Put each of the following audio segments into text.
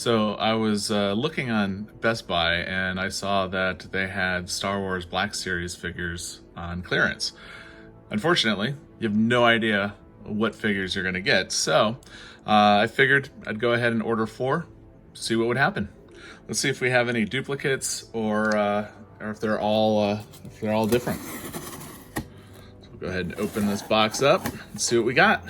So I was looking on Best Buy and I saw that they had Star Wars Black Series figures on clearance. Unfortunately, you have no idea what figures you're going to get. So I figured I'd go ahead and order 4, see what would happen. Let's see if we have any duplicates or if they're all different. So we'll go ahead and open this box up and see what we got.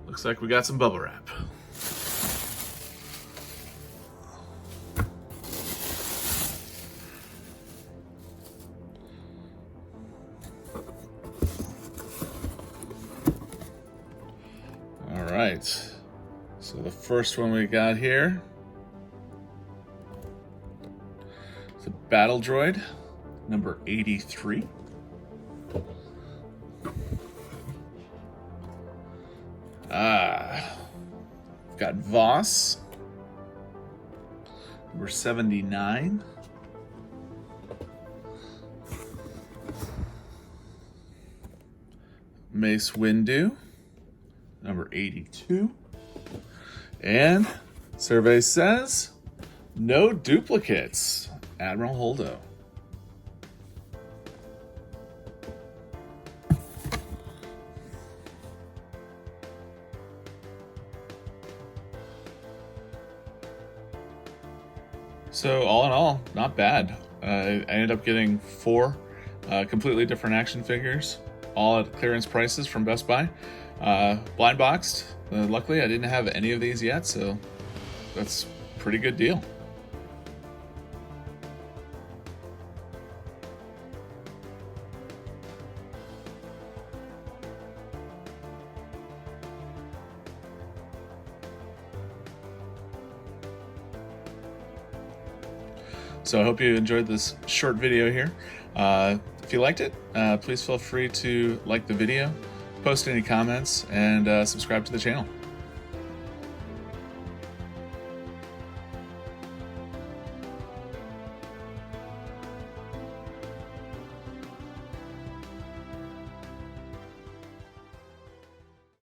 Looks like we got some bubble wrap. All right, so the first one we got here is a battle droid, number 83. We've got Voss, number 79. Mace Windu, number 82. And survey says no duplicates. Admiral Holdo. So all in all, not bad. I ended up getting 4 completely different action figures, all at clearance prices from Best Buy. Blind boxed. Luckily, I didn't have any of these yet, so that's a pretty good deal. So I hope you enjoyed this short video here. If you liked it, please feel free to like the video, post any comments, and subscribe to the channel.